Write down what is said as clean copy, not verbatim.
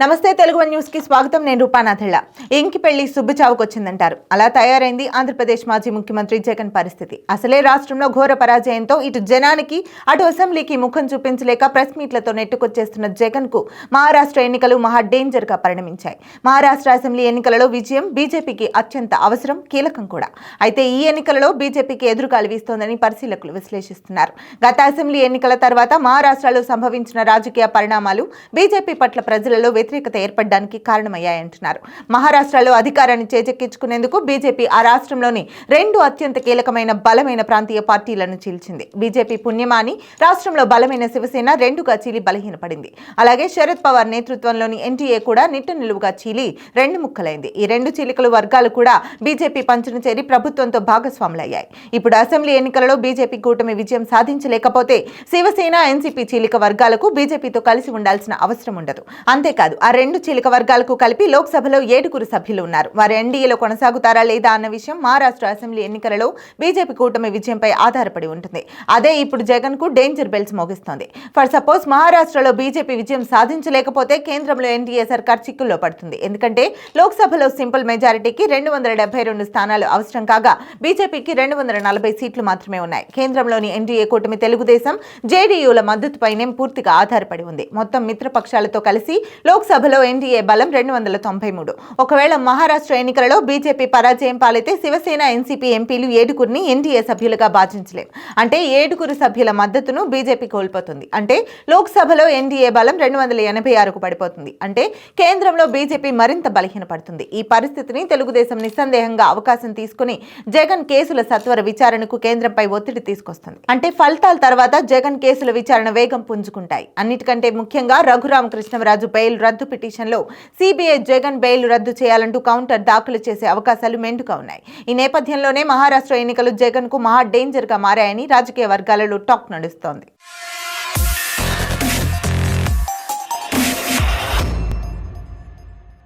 నమస్తే Telugu one news కి స్వాగతం. నేను రూపానాథెళ్ళ. ఇంకి పెళ్లి సుబ్బుచావుకొచ్చిందంటారు. అలా తయారైంది ఆంధ్రప్రదేశ్ మాజీ ముఖ్యమంత్రి జగన్ పరిస్థితి. అసలే రాష్ట్రంలో ఘోర పరాజయంతో ఇటు జనానికి అటు అసెంబ్లీకి ముఖం చూపించలేక ప్రెస్ మీట్లతో నెట్టుకొచ్చేస్తున్న జగన్ కు మహారాష్ట్ర ఎన్నికలు మహా డేంజర్ గా పరిణమించాయి. మహారాష్ట్ర అసెంబ్లీ ఎన్నికలలో విజయం బీజేపీకి అత్యంత అవసరం, కీలకం కూడా. అయితే ఈ ఎన్నికలలో బీజేపీకి ఎదురుగాలి వీస్తోందని పరిశీలకులు విశ్లేషిస్తున్నారు. గత అసెంబ్లీ ఎన్నికల తర్వాత మహారాష్ట్రలో సంభవించిన రాజకీయ పరిణామాలు బీజేపీ పట్ల ప్రజలలో వ్యతిరేకత ఏర్పడడానికి కారణమయ్యాయంటున్నారు. మహారాష్ట్రలో అధికారాన్ని చేజెక్కించుకునేందుకు బీజేపీ ఆ రాష్ట్రంలోని రెండు అత్యంత కీలకమైన బలమైన ప్రాంతీయ పార్టీలను చీల్చింది. బీజేపీ పుణ్యమాని రాష్ట్రంలో బలమైన శివసేన రెండుగా చీలి బలహీనపడింది. అలాగే శరద్ పవార్ నేతృత్వంలోని ఎన్టీఏ కూడా నిట్ట నిలువుగా చీలి రెండు ముక్కలైంది. ఈ రెండు చీలికలు వర్గాలు కూడా బీజేపీ పంచును చేరి ప్రభుత్వంతో భాగస్వాములయ్యాయి. ఇప్పుడు అసెంబ్లీ ఎన్నికలలో బీజేపీ కూటమి విజయం సాధించలేకపోతే శివసేన ఎన్సీపీ చీలిక వర్గాలకు బీజేపీతో కలిసి ఉండాల్సిన అవసరం ఉండదు. అంతేకాదు ఆ రెండు చీలిక వర్గాలకు కలిపి లోక్సభలో 7 సభ్యులు ఉన్నారు. వారు ఎన్డీఏలో కొనసాగుతారా లేదా అన్న విషయం మహారాష్ట్ర అసెంబ్లీ ఎన్నికలలో బీజేపీ కూటమి విజయంపై ఆధారపడి ఉంటుంది. అదే ఇప్పుడు జగన్ కు డేంజర్ బెల్స్ మోగిస్తోంది. ఫర్ సపోజ్ మహారాష్ట్రలో బీజేపీ విజయం సాధించలేకపోతే కేంద్రంలో ఎన్డీఏ సర్కార్ చిక్కుల్లో పడుతుంది. ఎందుకంటే లోక్సభలో సింపుల్ మెజారిటీకి 272 స్థానాలు అవసరం కాగా బీజేపీకి 240 సీట్లు మాత్రమే ఉన్నాయి. కేంద్రంలోని ఎన్డీఏ కూటమి తెలుగుదేశం, జేడీయూల మద్దతుపైనే పూర్తిగా ఆధారపడి ఉంది. మొత్తం మిత్రపక్షాలతో కలిసి లోక్సభలో ఎన్డీఏ బలం 293. ఒకవేళ మహారాష్ట్ర ఎన్నికలలో బీజేపీ పరాజయం పాలైతే శివసేన ఎన్సీపీ ఎంపీలు 7 ఎన్డీఏ సభ్యులుగా భావించలేం. అంటే 7 సభ్యుల మద్దతును బీజేపీ కోల్పోతుంది. అంటే లోక్సభలో ఎన్డీఏ బలం 286కు పడిపోతుంది. అంటే కేంద్రంలో బీజేపీ మరింత బలహీనపడుతుంది. ఈ పరిస్థితిని తెలుగుదేశం నిస్సందేహంగా అవకాశం తీసుకుని జగన్ కేసుల సత్వర విచారణకు కేంద్రంపై ఒత్తిడి తీసుకొస్తుంది. అంటే ఫలితాల తర్వాత జగన్ కేసుల విచారణ వేగం పుంజుకుంటాయి. అన్నిటికంటే ముఖ్యంగా రఘురామకృష్ణరాజు బెయిల్ రద్దు పిటిషన్లో సిబిఐ జగన్ బెయిల్ రద్దు చేయాలంటూ కౌంటర్ దాఖలు చేసే అవకాశాలు మెండుగా ఉన్నాయి. ఈ నేపథ్యంలోనే మహారాష్ట్ర ఎన్నికలు జగన్ కు మహా డేంజర్ గా మారాయని రాజకీయ వర్గాలలో టాక్ నడుస్తోంది.